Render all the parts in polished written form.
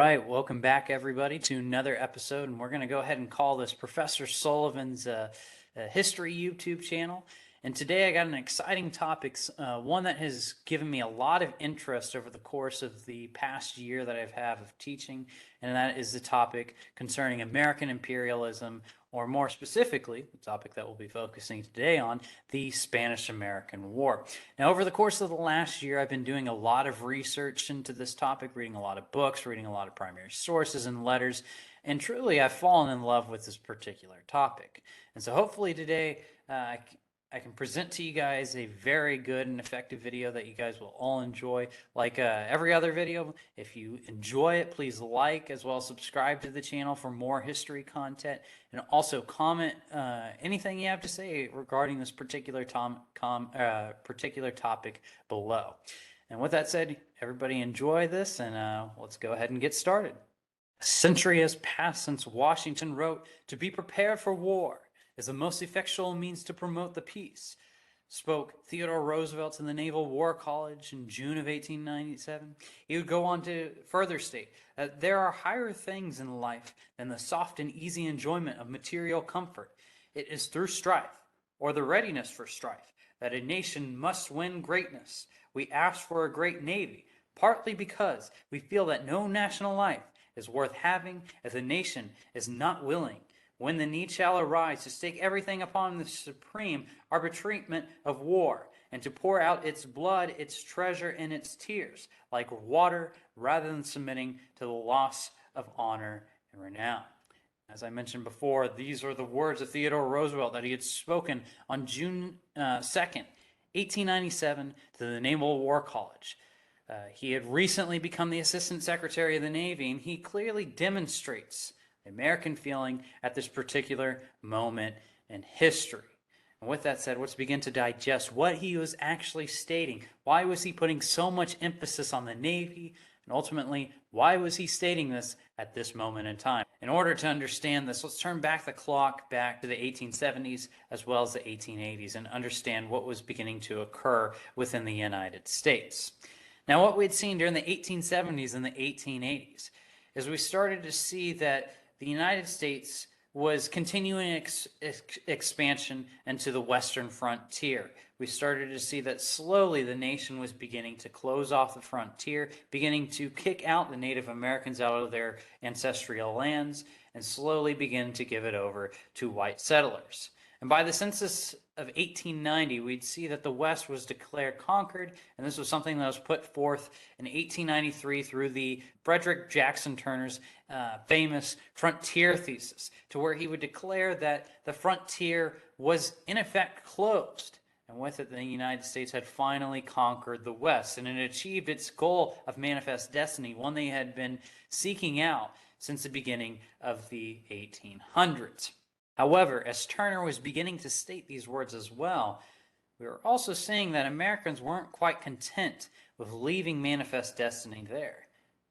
right, welcome back everybody to another episode, and we're going to go ahead and call this Professor Sullivan's History YouTube channel. And today I got an exciting topic, one that has given me a lot of interest over the course of the past year that I've had of teaching, and that is the topic concerning American imperialism, or more specifically, the topic that we'll be focusing today on, the Spanish-American War. Now, over the course of the last year, I've been doing a lot of research into this topic, reading a lot of books, reading a lot of primary sources and letters, and truly I've fallen in love with this particular topic. And so hopefully today I can present to you guys a very good and effective video that you guys will all enjoy. Like every other video, if you enjoy it, please like as well as subscribe to the channel for more history content, and also comment anything you have to say regarding this particular topic below. And with that said, everybody enjoy this, and let's go ahead and get started. A century has passed since Washington wrote, "To be prepared for war is the most effectual means to promote the peace," spoke Theodore Roosevelt in the Naval War College in June of 1897. He would go on to further state that there are higher things in life than the soft and easy enjoyment of material comfort. It is through strife, or the readiness for strife, that a nation must win greatness. We ask for a great navy, partly because we feel that no national life is worth having if the nation is not willing, when the need shall arise, to stake everything upon the supreme arbitrament of war, and to pour out its blood, its treasure, and its tears, like water, rather than submitting to the loss of honor and renown. As I mentioned before, these are the words of Theodore Roosevelt that he had spoken on June 2nd, 1897, to the Naval War College. He had recently become the Assistant Secretary of the Navy, and he clearly demonstrates the American feeling at this particular moment in history. And with that said, let's begin to digest what he was actually stating. Why was he putting so much emphasis on the Navy? And ultimately, why was he stating this at this moment in time? In order to understand this, let's turn back the clock back to the 1870s as well as the 1880s and understand what was beginning to occur within the United States. Now, what we had seen during the 1870s and the 1880s is we started to see that the United States was continuing expansion into the western frontier. We started to see that slowly the nation was beginning to close off the frontier, beginning to kick out the Native Americans out of their ancestral lands, and slowly begin to give it over to white settlers. And by the census of 1890, we'd see that the West was declared conquered, and this was something that was put forth in 1893 through the Frederick Jackson Turner's famous frontier thesis, to where he would declare that the frontier was in effect closed. And with it, the United States had finally conquered the West, and it achieved its goal of manifest destiny, one they had been seeking out since the beginning of the 1800s. However, as Turner was beginning to state these words as well, we were also seeing that Americans weren't quite content with leaving manifest destiny there.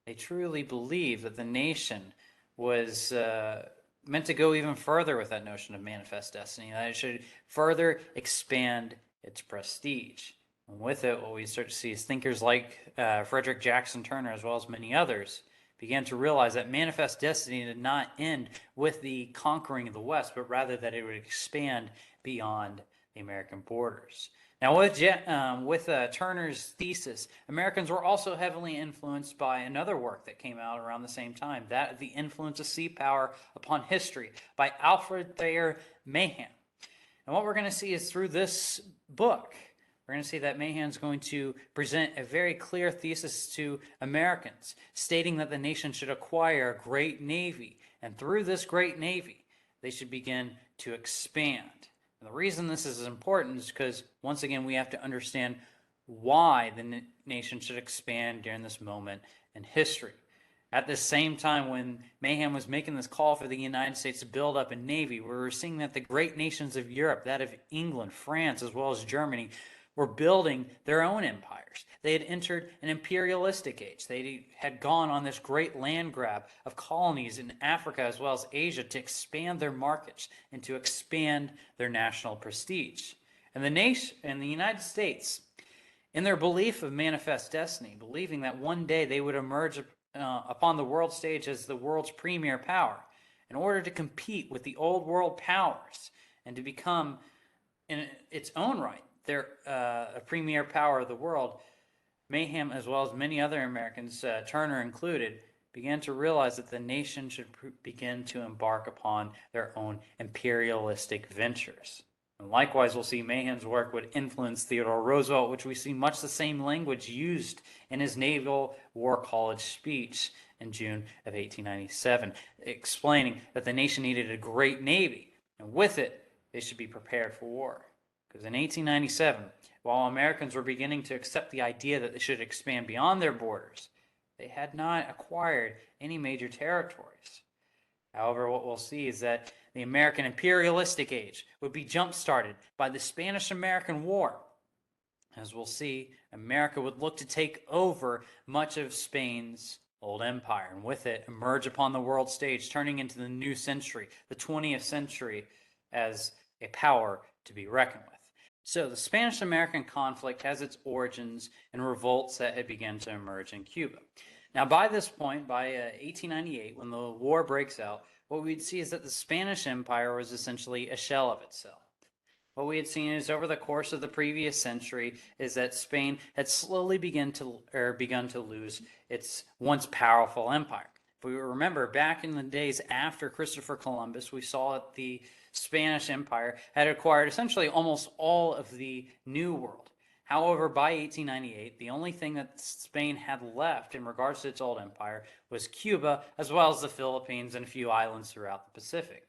They truly believed that the nation was meant to go even further with that notion of manifest destiny, that it should further expand its prestige. And with it, what we start to see is thinkers like Frederick Jackson Turner, as well as many others, began to realize that manifest destiny did not end with the conquering of the West, but rather that it would expand beyond the American borders. Now, with Turner's thesis, Americans were also heavily influenced by another work that came out around the same time, that of The Influence of Sea Power Upon History by Alfred Thayer Mahan. And what we're going to see is through this book, we're going to see that Mahan's going to present a very clear thesis to Americans, stating that the nation should acquire a great navy, and through this great navy, they should begin to expand. And the reason this is important is because, once again, we have to understand why the nation should expand during this moment in history. At the same time, when Mahan was making this call for the United States to build up a navy, we were seeing that the great nations of Europe, that of England, France, as well as Germany, were building their own empires. They had entered an imperialistic age. They had gone on this great land grab of colonies in Africa as well as Asia to expand their markets and to expand their national prestige. And the United States, in their belief of manifest destiny, believing that one day they would emerge upon the world stage as the world's premier power in order to compete with the old world powers and to become, in its own right, a premier power of the world. Mayhem, as well as many other Americans, Turner included, began to realize that the nation should begin to embark upon their own imperialistic ventures. And likewise, we'll see Mayhem's work would influence Theodore Roosevelt, which we see much the same language used in his Naval War College speech in June of 1897, explaining that the nation needed a great navy, and with it, they should be prepared for war. Because in 1897, while Americans were beginning to accept the idea that they should expand beyond their borders, they had not acquired any major territories. However, what we'll see is that the American imperialistic age would be jump-started by the Spanish-American War. As we'll see, America would look to take over much of Spain's old empire, and with it emerge upon the world stage, turning into the new century, the 20th century, as a power to be reckoned with. So the Spanish-American conflict has its origins in revolts that had begun to emerge in Cuba. Now, by this point, by 1898, when the war breaks out, what we'd see is that the Spanish Empire was essentially a shell of itself. What we had seen is over the course of the previous century is that Spain had slowly begun to lose its once powerful empire. If we remember, back in the days after Christopher Columbus, we saw that the Spanish Empire had acquired essentially almost all of the New World. However, by 1898, the only thing that Spain had left in regards to its old empire was Cuba, as well as the Philippines and a few islands throughout the Pacific.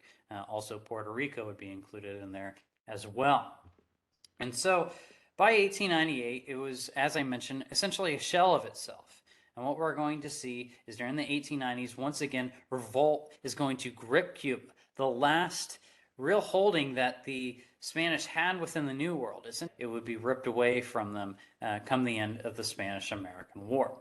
Also, Puerto Rico would be included in there as well. And so, by 1898, it was, as I mentioned, essentially a shell of itself. And what we're going to see is during the 1890s, once again, revolt is going to grip Cuba. The last real holding that the Spanish had within the New World, it would be ripped away from them come the end of the Spanish-American War.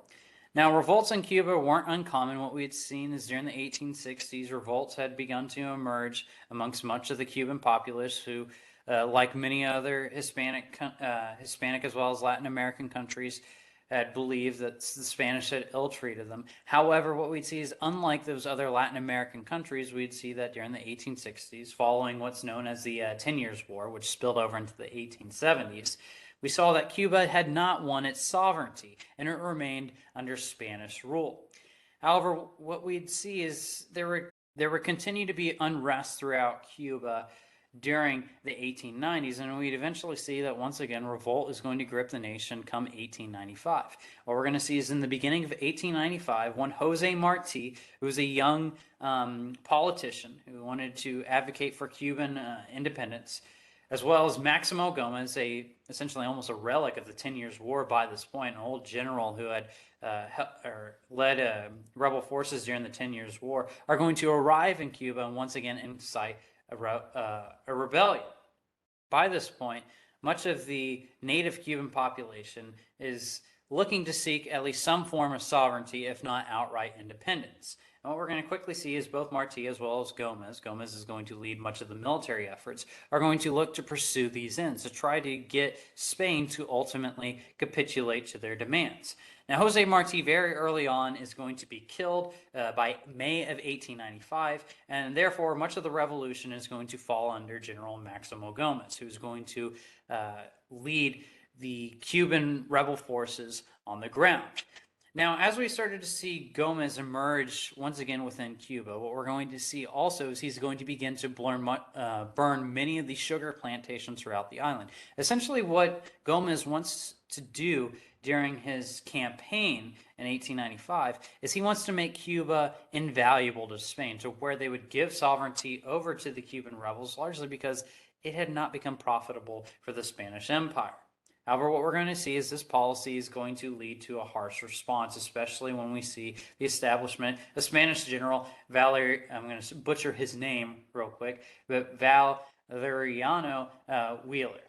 Now, revolts in Cuba weren't uncommon. What we had seen is during the 1860s, revolts had begun to emerge amongst much of the Cuban populace who, like many other Hispanic as well as Latin American countries, had believed that the Spanish had ill-treated them. However, what we'd see is, unlike those other Latin American countries, we'd see that during the 1860s, following what's known as the 10 Years' War, which spilled over into the 1870s, we saw that Cuba had not won its sovereignty, and it remained under Spanish rule. However, what we'd see is there would continue to be unrest throughout Cuba during the 1890s, and we'd eventually see that once again revolt is going to grip the nation come 1895. What we're going to see is in the beginning of 1895, one Jose Marti, who was a young politician who wanted to advocate for Cuban independence, as well as Maximo Gomez, essentially almost a relic of the 10 Years' War by this point, an old general who had led rebel forces during the 10 Years' War, are going to arrive in Cuba and once again incite a rebellion. By this point, much of the native Cuban population is looking to seek at least some form of sovereignty, if not outright independence. And what we're going to quickly see is both Marti as well as Gomez is going to lead much of the military efforts, are going to look to pursue these ends, to try to get Spain to ultimately capitulate to their demands. Now, Jose Marti very early on is going to be killed by May of 1895, and therefore much of the revolution is going to fall under General Maximo Gomez, who's going to lead the Cuban rebel forces on the ground. Now, as we started to see Gomez emerge once again within Cuba, what we're going to see also is he's going to begin to burn many of the sugar plantations throughout the island. Essentially, what Gomez wants to do during his campaign in 1895 is he wants to make Cuba invaluable to Spain, to where they would give sovereignty over to the Cuban rebels, largely because it had not become profitable for the Spanish Empire. However, what we're going to see is this policy is going to lead to a harsh response, especially when we see the establishment of Spanish General I'm going to butcher his name real quick, but Valeriano Wheeler.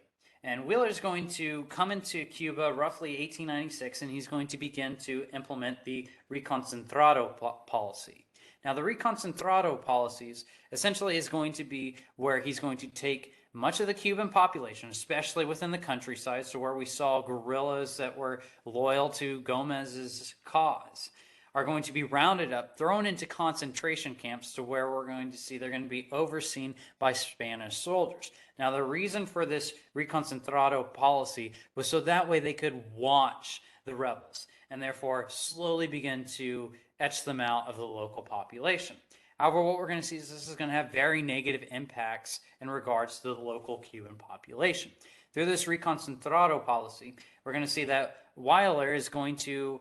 And Wheeler is going to come into Cuba roughly 1896, and he's going to begin to implement the Reconcile Policy. Now, the Reconcile policies essentially is going to be where he's going to take much of the Cuban population, especially within the countryside, so where we saw guerrillas that were loyal to Gomez's cause, are going to be rounded up, thrown into concentration camps to where we're going to see they're going to be overseen by Spanish soldiers. Now, the reason for this Reconcile policy was so that way they could watch the rebels and therefore slowly begin to etch them out of the local population. However, what we're going to see is this is going to have very negative impacts in regards to the local Cuban population. Through this Reconcile policy, we're going to see that Weiler is going to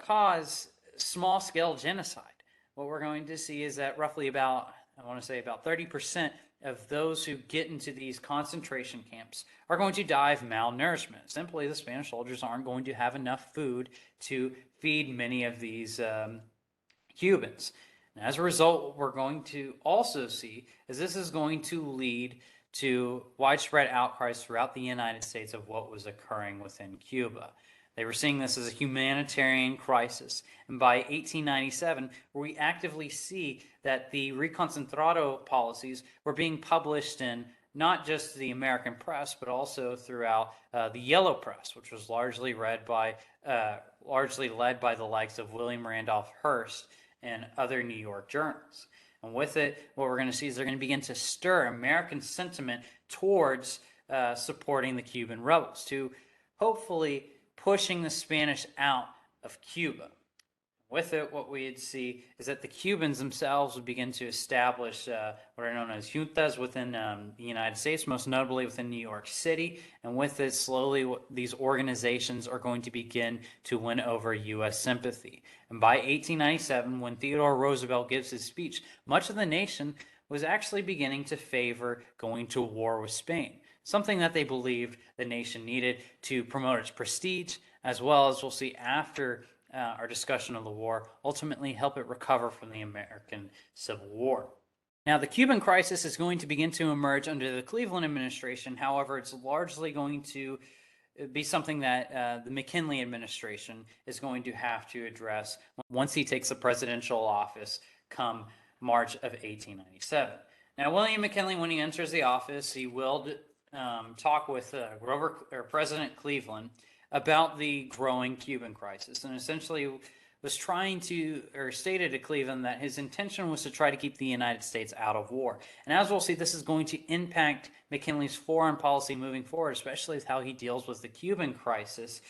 cause small-scale genocide. What we're going to see is that roughly about 30% of those who get into these concentration camps are going to die of malnourishment. Simply, the Spanish soldiers aren't going to have enough food to feed many of these Cubans. And as a result, what we're going to also see is this is going to lead to widespread outcries throughout the United States of what was occurring within Cuba. They were seeing this as a humanitarian crisis. And by 1897, we actively see that the Reconcile policies were being published in not just the American press, but also throughout the Yellow Press, which was largely led by the likes of William Randolph Hearst and other New York journals. And with it, what we're going to see is they're going to begin to stir American sentiment towards supporting the Cuban rebels, to hopefully pushing the Spanish out of Cuba. With it, what we'd see is that the Cubans themselves would begin to establish what are known as juntas within the United States, most notably within New York City. And with it, slowly, these organizations are going to begin to win over U.S. sympathy. And by 1897, when Theodore Roosevelt gives his speech, much of the nation was actually beginning to favor going to war with Spain, something that they believed the nation needed to promote its prestige, as well as we'll see after our discussion of the war, ultimately help it recover from the American Civil War. Now, the Cuban crisis is going to begin to emerge under the Cleveland administration. However, it's largely going to be something that the McKinley administration is going to have to address once he takes the presidential office come March of 1897. Now, William McKinley, when he enters the office, he will talk with President Cleveland about the growing Cuban crisis, and essentially was trying to, or stated to Cleveland that his intention was to try to keep the United States out of war. And as we'll see, this is going to impact McKinley's foreign policy moving forward, especially with how he deals with the Cuban crisis,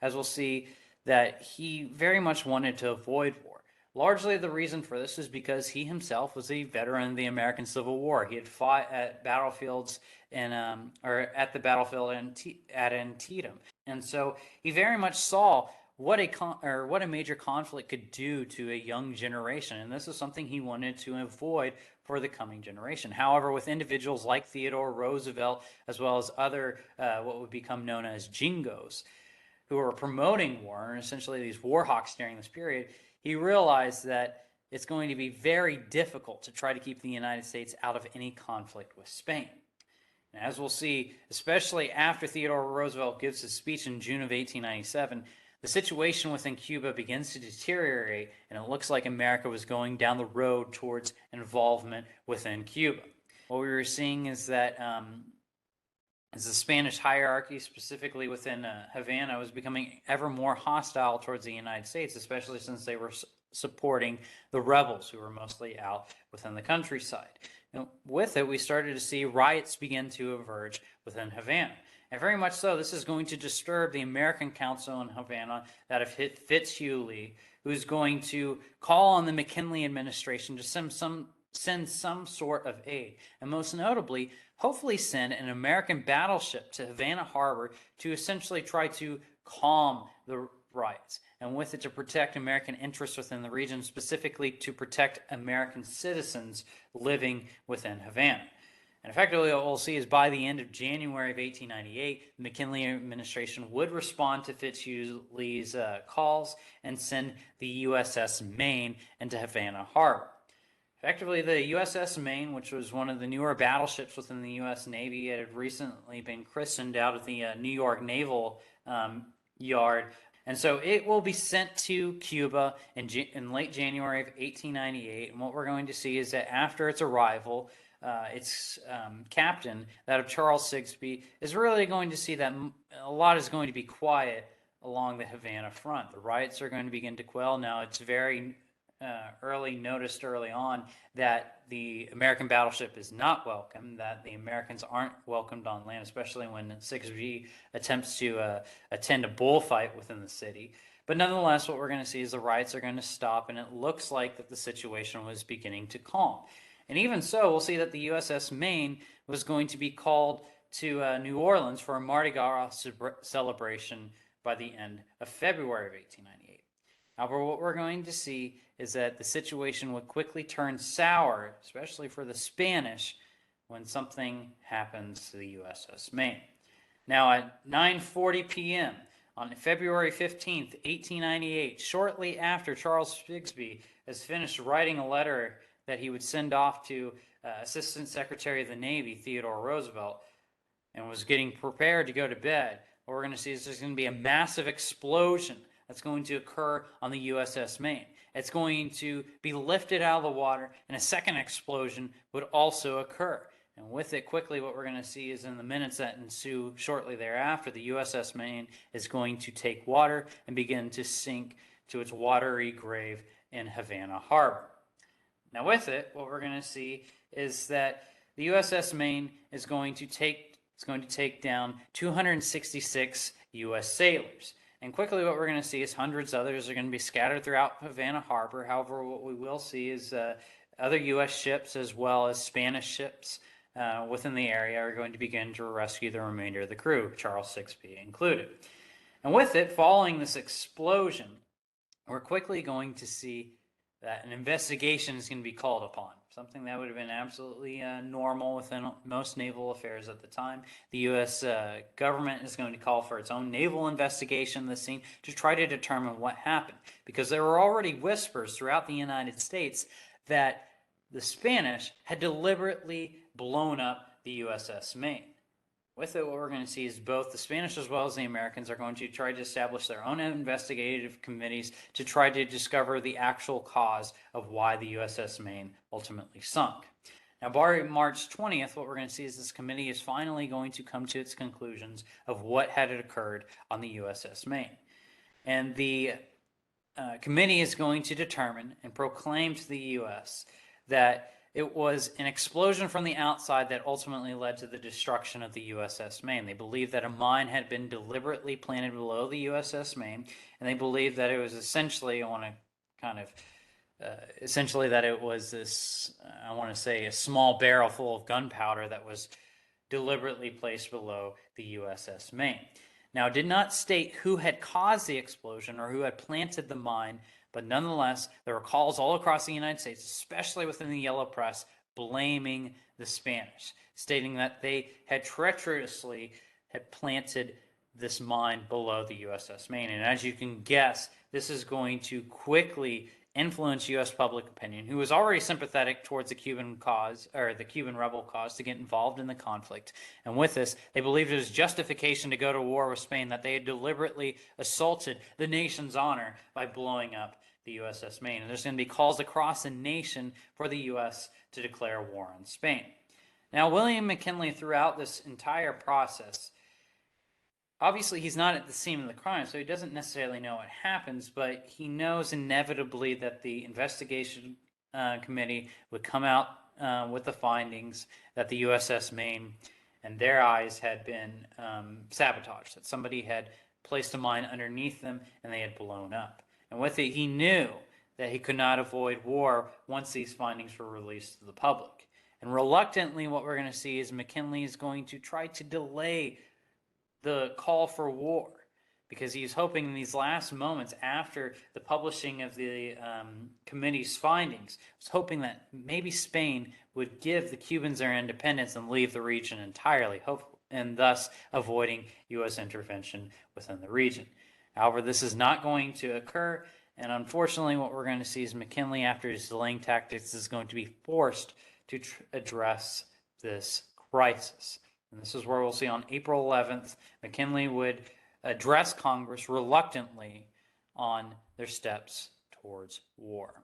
as we'll see that he very much wanted to avoid war. Largely the reason for this is because he himself was a veteran of the American Civil War. He had fought at battlefields at the battlefield at Antietam. And so he very much saw what a major conflict could do to a young generation, and this is something he wanted to avoid for the coming generation. However, with individuals like Theodore Roosevelt, as well as other what would become known as jingos, who were promoting war, and essentially these war hawks during this period, he realized that it's going to be very difficult to try to keep the United States out of any conflict with Spain. And as we'll see, especially after Theodore Roosevelt gives his speech in June of 1897, the situation within Cuba begins to deteriorate, and it looks like America was going down the road towards involvement within Cuba. What we were seeing is that as the Spanish hierarchy, specifically within Havana, was becoming ever more hostile towards the United States, especially since they were supporting the rebels who were mostly out within the countryside. And with it, we started to see riots begin to emerge within Havana. And very much so, this is going to disturb the American Council in Havana, that of Fitzhugh, who's going to call on the McKinley administration to send some sort of aid. And most notably, hopefully send an American battleship to Havana Harbor to essentially try to calm the riots. And with it, to protect American interests within the region, specifically to protect American citizens living within Havana. And effectively, what we'll see is by the end of January of 1898, the McKinley administration would respond to Fitzhugh's calls and send the USS Maine into Havana Harbor. Effectively, the USS Maine, which was one of the newer battleships within the U.S. Navy, it had recently been christened out of the New York Naval Yard. And so it will be sent to Cuba in late January of 1898. And what we're going to see is that after its arrival, its captain, that of Charles Sigsbee, is really going to see that a lot is going to be quiet along the Havana front. The riots are going to begin to quell. Now, it's very noticed early on that the American battleship is not welcome, that the Americans aren't welcomed on land, especially when 6B attempts to attend a bullfight within the city. But nonetheless, what we're going to see is the riots are going to stop, and it looks like that the situation was beginning to calm. And even so, we'll see that the USS Maine was going to be called to New Orleans for a Mardi Gras celebration by the end of February of 1898. However, what we're going to see is that the situation would quickly turn sour, especially for the Spanish, when something happens to the USS Maine. Now, at 9:40 p.m. on February 15th, 1898, shortly after Charles Bigsby has finished writing a letter that he would send off to Assistant Secretary of the Navy, Theodore Roosevelt, and was getting prepared to go to bed, what we're going to see is there's going to be a massive explosion that's going to occur on the USS Maine. It's going to be lifted out of the water, and a second explosion would also occur. And with it, quickly, what we're going to see is in the minutes that ensue shortly thereafter, the USS Maine is going to take water and begin to sink to its watery grave in Havana Harbor. Now, with it, what we're going to see is that the USS Maine is going to take down 266 U.S. sailors. And quickly what we're going to see is hundreds of others are going to be scattered throughout Havana Harbor. However, what we will see is other U.S. ships as well as Spanish ships within the area are going to begin to rescue the remainder of the crew, Charles 6B included. And with it, following this explosion, we're quickly going to see that an investigation is going to be called upon, something that would have been absolutely normal within most naval affairs at the time. The U.S. government is going to call for its own naval investigation of the scene to try to determine what happened, because there were already whispers throughout the United States that the Spanish had deliberately blown up the USS Maine. With it, what we're going to see is both the Spanish as well as the Americans are going to try to establish their own investigative committees to try to discover the actual cause of why the USS Maine ultimately sunk. Now, by March 20th, what we're going to see is this committee is finally going to come to its conclusions of what had occurred on the USS Maine. And the committee is going to determine and proclaim to the U.S. that it was an explosion from the outside that ultimately led to the destruction of the USS Maine. They believed that a mine had been deliberately planted below the USS Maine, and they believed that it was essentially, essentially that it was this, a small barrel full of gunpowder that was deliberately placed below the USS Maine. Now, it did not state who had caused the explosion or who had planted the mine, but nonetheless, there were calls all across the United States, especially within the yellow press, blaming the Spanish, stating that they had treacherously planted this mine below the USS Maine. And as you can guess, this is going to quickly influence U.S. public opinion, who was already sympathetic towards the Cuban cause, or the Cuban rebel cause, to get involved in the conflict. And with this, they believed it was justification to go to war with Spain, that they had deliberately assaulted the nation's honor by blowing up the USS Maine. And there's going to be calls across the nation for the U.S. to declare war on Spain. Now, William McKinley, throughout this entire process, obviously he's not at the scene of the crime, so he doesn't necessarily know what happens, but he knows inevitably that the investigation committee would come out with the findings that the USS Maine and their eyes had been sabotaged, that somebody had placed a mine underneath them and they had blown up. And with it, he knew that he could not avoid war once these findings were released to the public. And reluctantly, what we're going to see is McKinley is going to try to delay the call for war, because he's hoping in these last moments after the publishing of the committee's findings, was hoping that maybe Spain would give the Cubans their independence and leave the region entirely, and thus avoiding U.S. intervention within the region. However, this is not going to occur, and unfortunately what we're going to see is McKinley, after his delaying tactics, is going to be forced to address this crisis. And this is where we'll see on April 11th, McKinley would address Congress reluctantly on their steps towards war.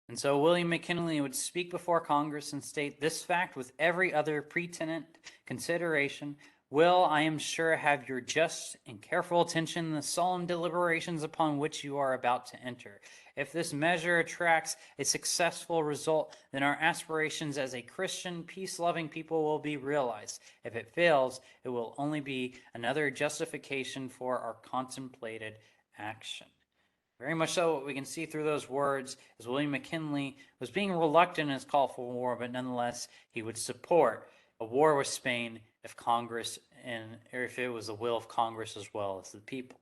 And so William McKinley would speak before Congress and state this fact: with every other pertinent consideration will, I am sure, have your just and careful attention in the solemn deliberations upon which you are about to enter. If this measure attracts a successful result, then our aspirations as a Christian, peace-loving people will be realized. If it fails, it will only be another justification for our contemplated action. Very much so, what we can see through those words is William McKinley was being reluctant in his call for war, but nonetheless, he would support a war with Spain if Congress or if it was the will of Congress as well as the people.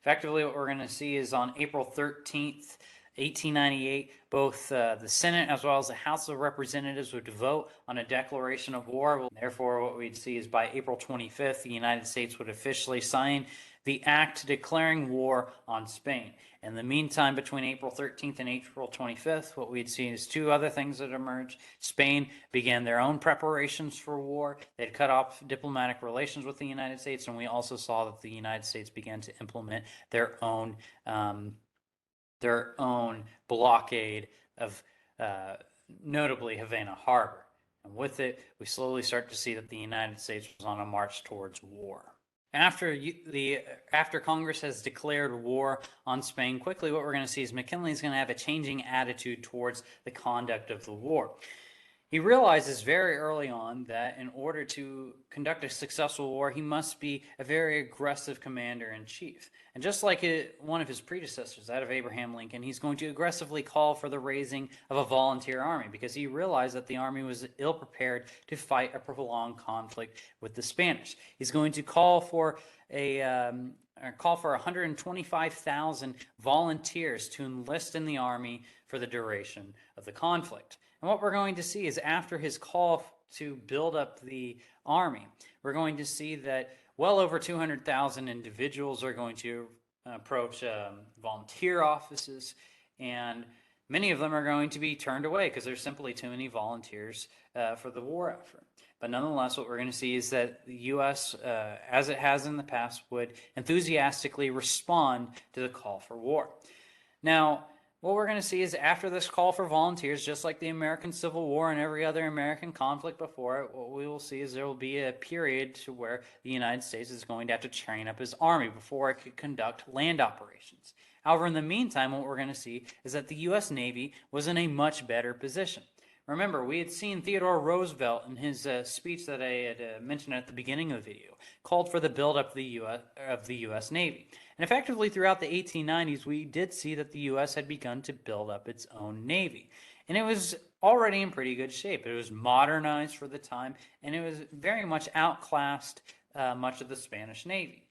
Effectively, what we're going to see is on April 13th, 1898, both the Senate as well as the House of Representatives would vote on a declaration of war. Therefore, what we'd see is by April 25th, the United States would officially sign the act declaring war on Spain. In the meantime, between April 13th and April 25th, what we'd see is two other things that emerged. Spain began their own preparations for war. They'd cut off diplomatic relations with the United States, and we also saw that the United States began to implement their own blockade of notably Havana Harbor. And with it, we slowly start to see that the United States was on a march towards war. After Congress has declared war on Spain, quickly what we're going to see is McKinley's going to have a changing attitude towards the conduct of the war. He realizes very early on that in order to conduct a successful war, he must be a very aggressive commander-in-chief. And just like one of his predecessors, that of Abraham Lincoln, he's going to aggressively call for the raising of a volunteer army because he realized that the army was ill-prepared to fight a prolonged conflict with the Spanish. He's going to call for 125,000 volunteers to enlist in the army for the duration of the conflict. And what we're going to see is after his call to build up the army, we're going to see that well over 200,000 individuals are going to approach volunteer offices, and many of them are going to be turned away because there's simply too many volunteers for the war effort. But nonetheless, what we're going to see is that the U.S., as it has in the past, would enthusiastically respond to the call for war. Now, what we're going to see is after this call for volunteers, just like the American Civil War and every other American conflict before it, what we will see is there will be a period to where the United States is going to have to train up his army before it could conduct land operations. However, in the meantime, what we're going to see is that the U.S. Navy was in a much better position. Remember, we had seen Theodore Roosevelt in his speech that I had mentioned at the beginning of the video, called for the buildup of the U.S. Navy. And effectively, throughout the 1890s, we did see that the U.S. had begun to build up its own Navy. And it was already in pretty good shape. It was modernized for the time, and it was very much outclassed much of the Spanish Navy.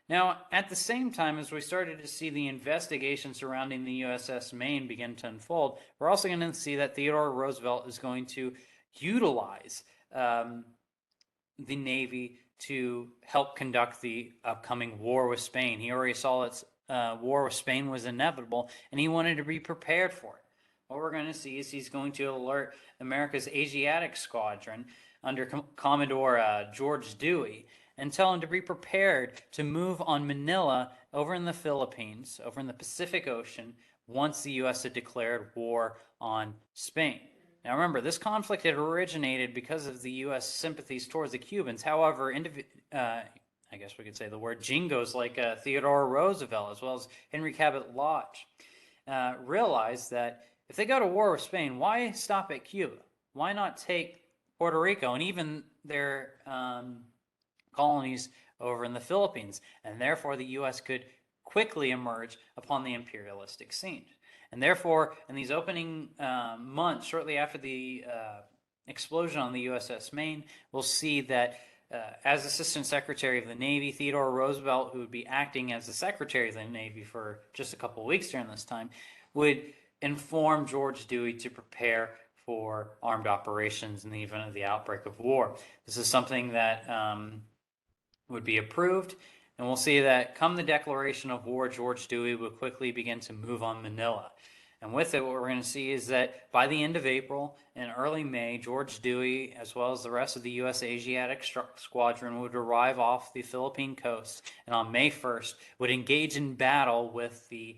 Now, at the same time as we started to see the investigation surrounding the USS Maine begin to unfold, we're also going to see that Theodore Roosevelt is going to utilize the Navy to help conduct the upcoming war with Spain. He already saw that war with Spain was inevitable, and he wanted to be prepared for it. What we're going to see is he's going to alert America's Asiatic Squadron under Commodore George Dewey and tell him to be prepared to move on Manila over in the Philippines, over in the Pacific Ocean, once the U.S. had declared war on Spain. Now remember, this conflict had originated because of the U.S. sympathies towards the Cubans. However, I guess we could say the word jingos like Theodore Roosevelt as well as Henry Cabot Lodge realized that if they go to war with Spain, why stop at Cuba? Why not take Puerto Rico and even their colonies over in the Philippines? And therefore, the U.S. could quickly emerge upon the imperialistic scene. And therefore, in these opening months, shortly after the explosion on the USS Maine, we'll see that as Assistant Secretary of the Navy, Theodore Roosevelt, who would be acting as the Secretary of the Navy for just a couple of weeks during this time, would inform George Dewey to prepare for armed operations in the event of the outbreak of war. This is something that would be approved, and we'll see that come the declaration of war, George Dewey would quickly begin to move on Manila. And with it, what we're going to see is that by the end of April and early May, George Dewey, as well as the rest of the U.S. Asiatic Squadron, would arrive off the Philippine coast, and on May 1st would engage in battle with the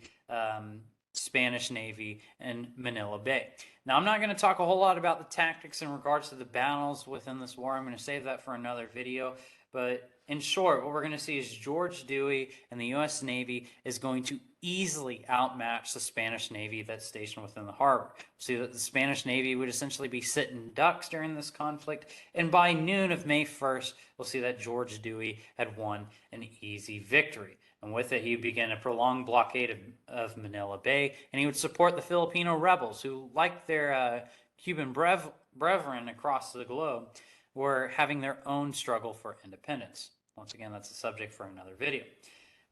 Spanish Navy in Manila Bay. Now, I'm not going to talk a whole lot about the tactics in regards to the battles within this war. I'm going to save that for another video. But in short, what we're going to see is George Dewey and the U.S. Navy is going to easily outmatch the Spanish Navy that's stationed within the harbor. See that the Spanish Navy would essentially be sitting ducks during this conflict, and by noon of May 1st, we'll see that George Dewey had won an easy victory. And with it, he began a prolonged blockade of Manila Bay, and he would support the Filipino rebels who, like their Cuban brethren across the globe, were having their own struggle for independence. Once again, that's a subject for another video.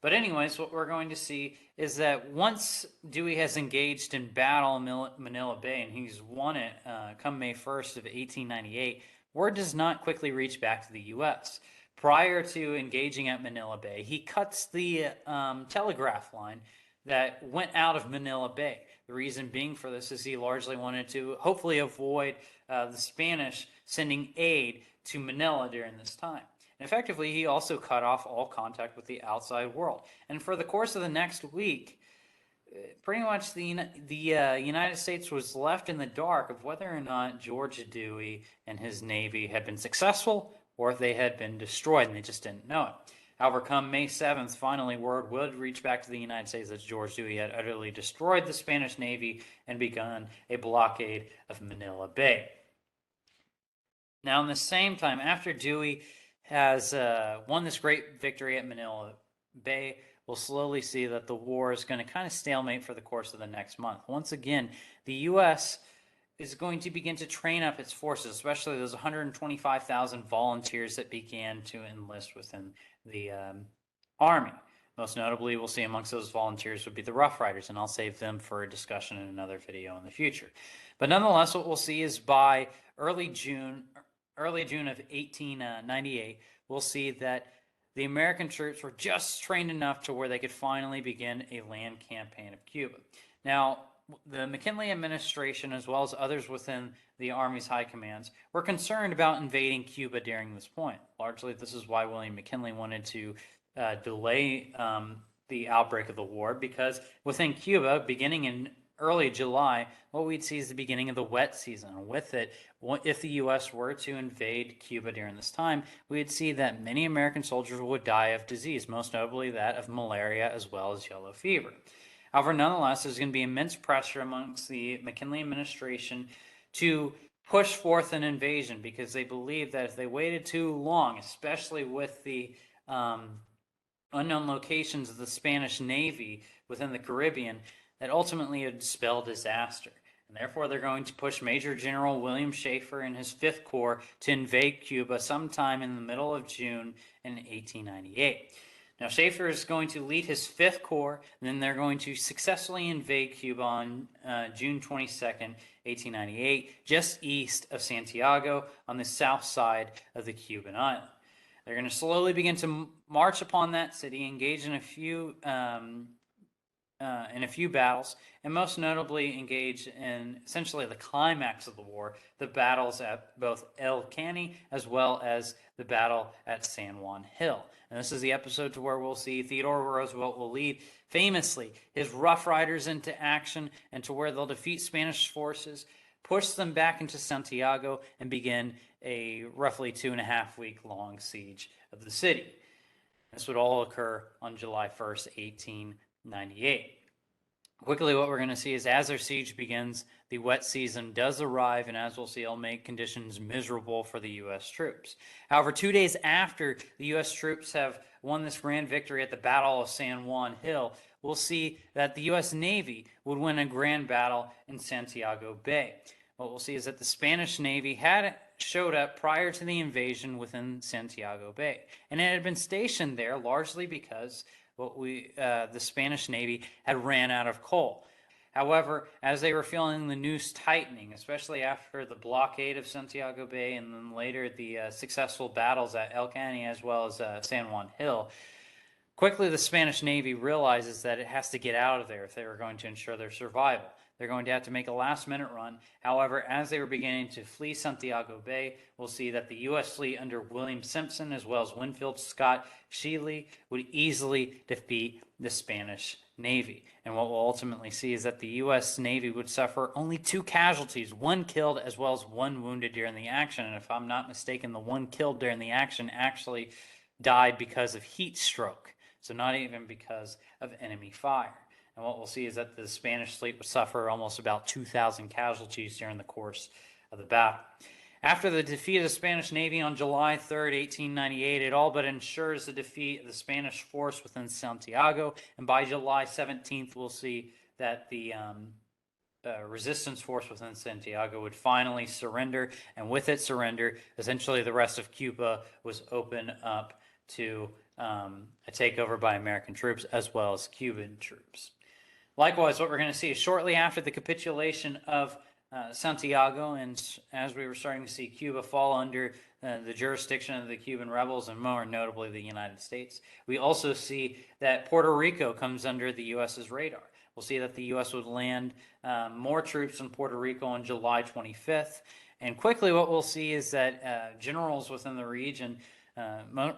But anyways, what we're going to see is that once Dewey has engaged in battle in Manila Bay and he's won it come May 1st of 1898, word does not quickly reach back to the U.S. Prior to engaging at Manila Bay, he cuts the telegraph line that went out of Manila Bay. The reason being for this is he largely wanted to hopefully avoid the Spanish sending aid to Manila during this time. And effectively, he also cut off all contact with the outside world. And for the course of the next week, pretty much the United States was left in the dark of whether or not George Dewey and his Navy had been successful or if they had been destroyed, and they just didn't know it. However, come May 7th, finally, word would reach back to the United States that George Dewey had utterly destroyed the Spanish Navy and begun a blockade of Manila Bay. Now, in the same time, after Dewey has won this great victory at Manila Bay, we'll slowly see that the war is going to kind of stalemate for the course of the next month. Once again, the U.S. is going to begin to train up its forces, especially those 125,000 volunteers that began to enlist within the Army. Most notably, we'll see amongst those volunteers would be the Rough Riders, and I'll save them for a discussion in another video in the future. But nonetheless, what we'll see is by early June of 1898, we'll see that the American troops were just trained enough to where they could finally begin a land campaign of Cuba. Now, the McKinley administration, as well as others within the Army's high commands, were concerned about invading Cuba during this point. Largely, this is why William McKinley wanted to delay the outbreak of the war, because within Cuba, beginning in early July, what we'd see is the beginning of the wet season. With it, if the U.S. were to invade Cuba during this time, we'd see that many American soldiers would die of disease, most notably that of malaria as well as yellow fever. However, nonetheless, there's going to be immense pressure amongst the McKinley administration to push forth an invasion, because they believed that if they waited too long, especially with the unknown locations of the Spanish Navy within the Caribbean, that ultimately it would spell disaster. And therefore, they're going to push Major General William Schaefer and his 5th Corps to invade Cuba sometime in the middle of June in 1898. Now, Schaefer is going to lead his 5th Corps, and then they're going to successfully invade Cuba on June 22nd, 1898, just east of Santiago on the south side of the Cuban island. They're going to slowly begin to march upon that city, engage in a few battles, and most notably engage in essentially the climax of the war, the battles at both El Caney as well as the battle at San Juan Hill. And this is the episode to where we'll see Theodore Roosevelt will lead famously his Rough Riders into action, and to where they'll defeat Spanish forces, push them back into Santiago, and begin a roughly 2.5-week long siege of the city. This would all occur on July 1st, 1898. Quickly, what we're going to see is as their siege begins, the wet season does arrive, and as we'll see, it'll make conditions miserable for the U.S. troops. However, 2 days after the U.S. troops have won this grand victory at the Battle of San Juan Hill, we'll see that the U.S. Navy would win a grand battle in Santiago Bay. What we'll see is that the Spanish Navy had showed up prior to the invasion within Santiago Bay, and it had been stationed there largely because the Spanish Navy had ran out of coal. However, as they were feeling the noose tightening, especially after the blockade of Santiago Bay and then later the successful battles at El Caney as well as San Juan Hill, quickly the Spanish Navy realizes that it has to get out of there if they were going to ensure their survival. They're going to have to make a last-minute run. However, as they were beginning to flee Santiago Bay, we'll see that the U.S. fleet under William Simpson as well as Winfield Scott Shealy would easily defeat the Spanish Navy. And what we'll ultimately see is that the U.S. Navy would suffer only 2 casualties, 1 killed as well as 1 wounded during the action. And if I'm not mistaken, the 1 killed during the action actually died because of heat stroke, so not even because of enemy fire. And what we'll see is that the Spanish fleet would suffer almost about 2,000 casualties during the course of the battle. After the defeat of the Spanish Navy on July 3rd, 1898, it all but ensures the defeat of the Spanish force within Santiago. And by July 17th, we'll see that the resistance force within Santiago would finally surrender. And with its surrender, essentially the rest of Cuba was open up to a takeover by American troops as well as Cuban troops. Likewise, what we're going to see is shortly after the capitulation of Santiago, and as we were starting to see Cuba fall under the jurisdiction of the Cuban rebels, and more notably the United States, we also see that Puerto Rico comes under the U.S.'s radar. We'll see that the U.S. would land more troops in Puerto Rico on July 25th, and quickly what we'll see is that generals within the region,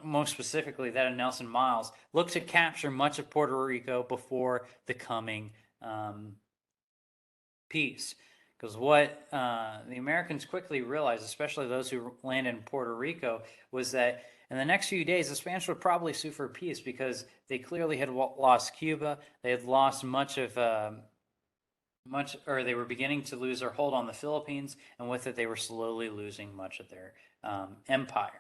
most specifically that of Nelson Miles, look to capture much of Puerto Rico before the coming peace. Because what the Americans quickly realized, especially those who landed in Puerto Rico, was that in the next few days, the Spanish would probably sue for peace because they clearly had lost Cuba. They had lost much of, or they were beginning to lose their hold on the Philippines, and with it, they were slowly losing much of their empire.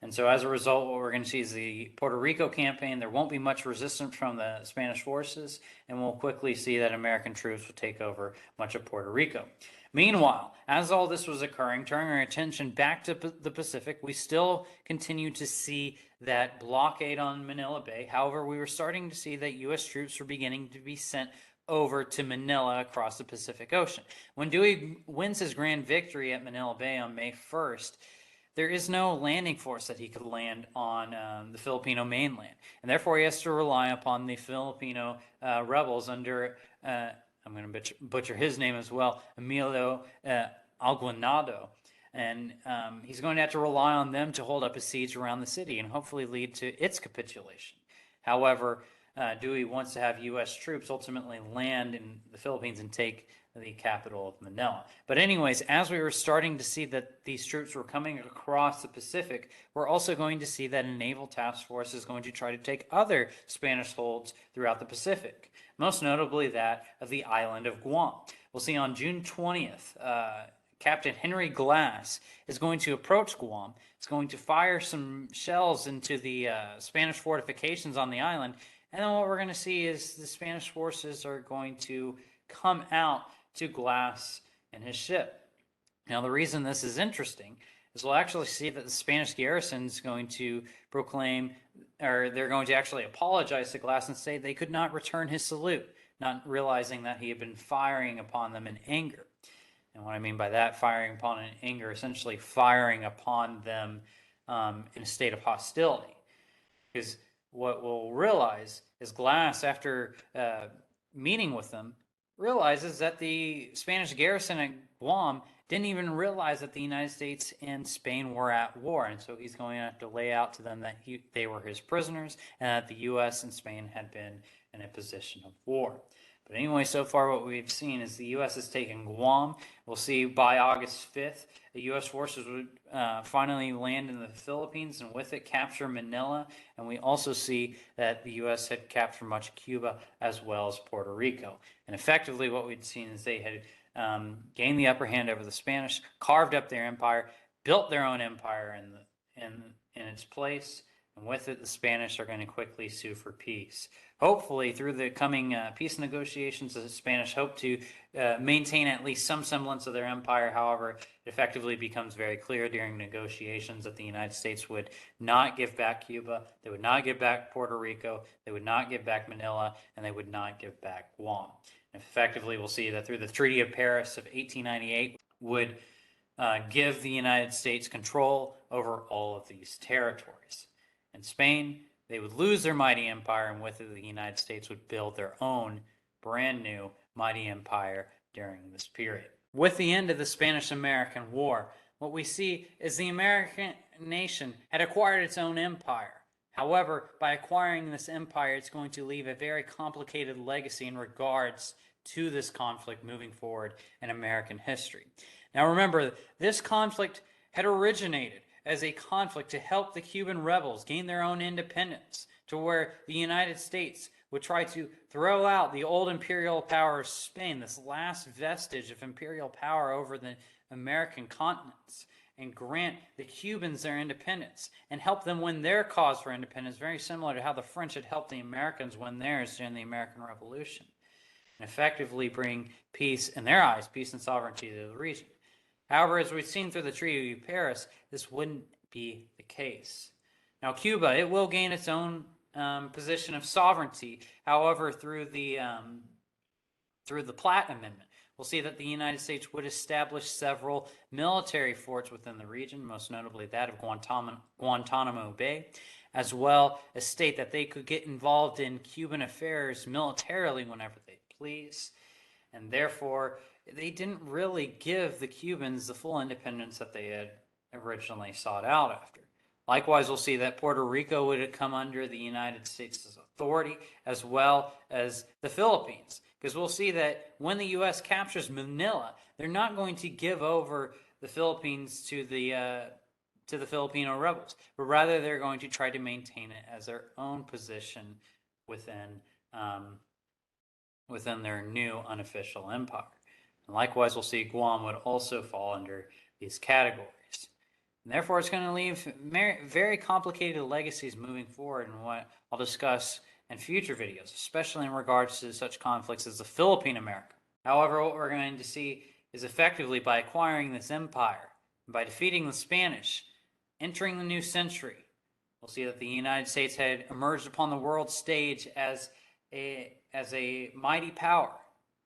And so as a result, what we're going to see is the Puerto Rico campaign. There won't be much resistance from the Spanish forces, and we'll quickly see that American troops will take over much of Puerto Rico. Meanwhile, as all this was occurring, turning our attention back to the Pacific, we still continue to see that blockade on Manila Bay. However, we were starting to see that U.S. troops were beginning to be sent over to Manila across the Pacific Ocean. When Dewey wins his grand victory at Manila Bay on May 1st, there is no landing force that he could land on the Filipino mainland. And therefore, he has to rely upon the Filipino rebels under, I'm going to butcher his name as well, Emilio Alguinado. And he's going to have to rely on them to hold up a siege around the city and hopefully lead to its capitulation. However, Dewey wants to have U.S. troops ultimately land in the Philippines and take the capital of Manila. But anyways, as we were starting to see that these troops were coming across the Pacific, we're also going to see that a naval task force is going to try to take other Spanish holds throughout the Pacific, most notably that of the island of Guam. We'll see on June 20th, Captain Henry Glass is going to approach Guam. It's going to fire some shells into the Spanish fortifications on the island. And then what we're going to see is the Spanish forces are going to come out to Glass and his ship. Now, the reason this is interesting is we'll actually see that the Spanish garrison is going to proclaim, or they're going to actually apologize to Glass and say they could not return his salute, not realizing that he had been firing upon them in anger. And what I mean by that, firing upon in anger, essentially firing upon them in a state of hostility. Because what we'll realize is Glass, after meeting with them, realizes that the Spanish garrison at Guam didn't even realize that the United States and Spain were at war. And so he's going to have to lay out to them that they were his prisoners and that the U.S. and Spain had been in a position of war. But anyway, so far what we've seen is the U.S. has taken Guam. We'll see by August 5th, the U.S. forces would finally land in the Philippines and with it capture Manila. And we also see that the U.S. had captured much of Cuba as well as Puerto Rico. And effectively what we'd seen is they had gained the upper hand over the Spanish, carved up their empire, built their own empire in its place. And with it, the Spanish are going to quickly sue for peace. Hopefully, through the coming peace negotiations, the Spanish hope to maintain at least some semblance of their empire. However, it effectively becomes very clear during negotiations that the United States would not give back Cuba, they would not give back Puerto Rico, they would not give back Manila, and they would not give back Guam. And effectively, we'll see that through the Treaty of Paris of 1898 would give the United States control over all of these territories. In Spain, they would lose their mighty empire, and with it, the United States would build their own brand new mighty empire during this period. With the end of the Spanish-American War, what we see is the American nation had acquired its own empire. However, by acquiring this empire, it's going to leave a very complicated legacy in regards to this conflict moving forward in American history. Now remember, this conflict had originated as a conflict to help the Cuban rebels gain their own independence, to where the United States would try to throw out the old imperial power of Spain, this last vestige of imperial power over the American continents, and grant the Cubans their independence and help them win their cause for independence, very similar to how the French had helped the Americans win theirs during the American Revolution, and effectively bring peace, in their eyes, peace and sovereignty to the region. However, as we've seen through the Treaty of Paris, this wouldn't be the case. Now, Cuba, it will gain its own position of sovereignty. However, through the Platt Amendment, we'll see that the United States would establish several military forts within the region, most notably that of Guantanamo Bay, as well as state that they could get involved in Cuban affairs militarily whenever they please, and therefore they didn't really give the Cubans the full independence that they had originally sought out after. Likewise, we'll see that Puerto Rico would come under the United States' authority, as well as the Philippines, because we'll see that when the U.S. captures Manila, they're not going to give over the Philippines to the Filipino rebels, but rather they're going to try to maintain it as their own position within their new unofficial empire. And likewise, we'll see Guam would also fall under these categories. And therefore, it's going to leave very complicated legacies moving forward, and what I'll discuss in future videos, especially in regards to such conflicts as the Philippine America. However, what we're going to see is effectively by acquiring this empire, and by defeating the Spanish, entering the new century, we'll see that the United States had emerged upon the world stage as a mighty power,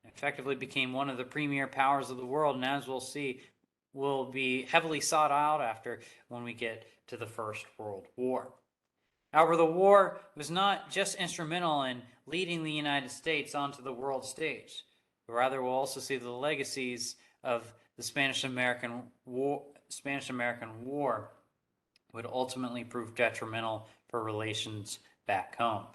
effectively became one of the premier powers of the world, and as we'll see, will be heavily sought out after when we get to the First World War. However, the war was not just instrumental in leading the United States onto the world stage, but rather we'll also see the legacies of the Spanish-American War would ultimately prove detrimental for relations back home.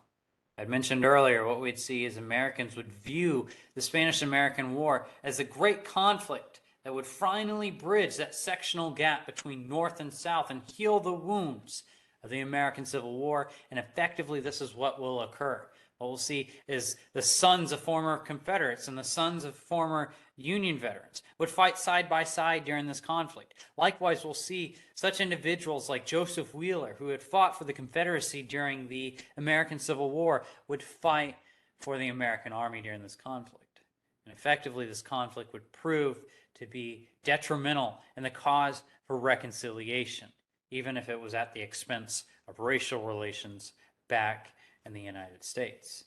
I mentioned earlier, what we'd see is Americans would view the Spanish-American War as a great conflict that would finally bridge that sectional gap between North and South and heal the wounds of the American Civil War, and effectively this is what will occur. What we'll see is the sons of former Confederates and the sons of former Union veterans would fight side by side during this conflict. Likewise, we'll see such individuals like Joseph Wheeler, who had fought for the Confederacy during the American Civil War, would fight for the American Army during this conflict. And effectively, this conflict would prove to be detrimental in the cause for reconciliation, even if it was at the expense of racial relations back in the United States.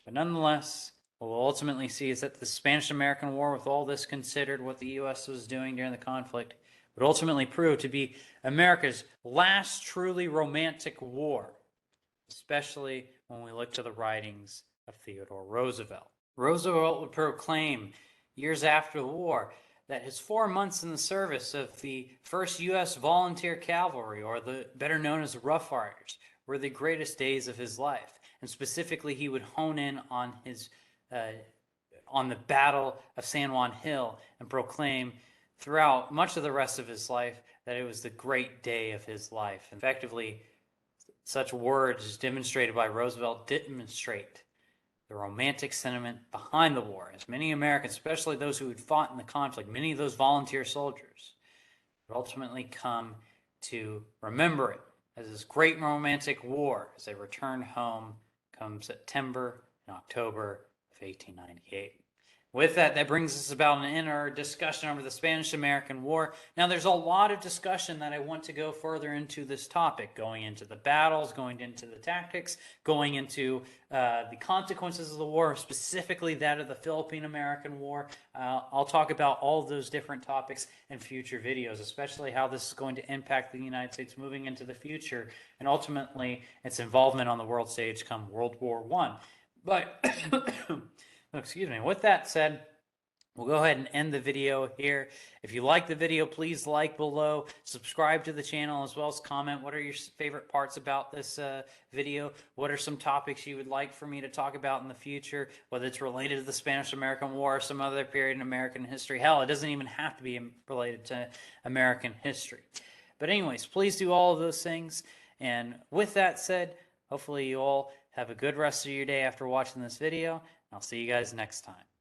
But nonetheless, what we'll ultimately see is that the Spanish-American War, with all this considered, what the U.S. was doing during the conflict, would ultimately prove to be America's last truly romantic war, especially when we look to the writings of Theodore Roosevelt. Roosevelt would proclaim years after the war that his 4 months in the service of the 1st U.S. Volunteer Cavalry, or the better known as the Rough Riders, were the greatest days of his life. And specifically, he would hone in on the Battle of San Juan Hill and proclaim throughout much of the rest of his life that it was the great day of his life. Effectively, such words demonstrated by Roosevelt demonstrate the romantic sentiment behind the war, as many Americans, especially those who had fought in the conflict, many of those volunteer soldiers, would ultimately come to remember it as this great romantic war as they returned home come September and October of 1898. With that, that brings us about an end of our discussion over the Spanish-American War. Now, there's a lot of discussion that I want to go further into this topic, going into the battles, going into the tactics, going into the consequences of the war, specifically that of the Philippine-American War. I'll talk about all of those different topics in future videos, especially how this is going to impact the United States moving into the future, and ultimately its involvement on the world stage come World War I. But excuse me. With that said, We'll go ahead and end the video here. If you like the video, please like below, subscribe to the channel, as well as comment what are your favorite parts about this video. What are some topics you would like for me to talk about in the future, whether it's related to the Spanish-American War or some other period in American history. Hell, it doesn't even have to be related to American history. But anyways, please do all of those things. And with that said, hopefully you all have a good rest of your day after watching this video. I'll see you guys next time.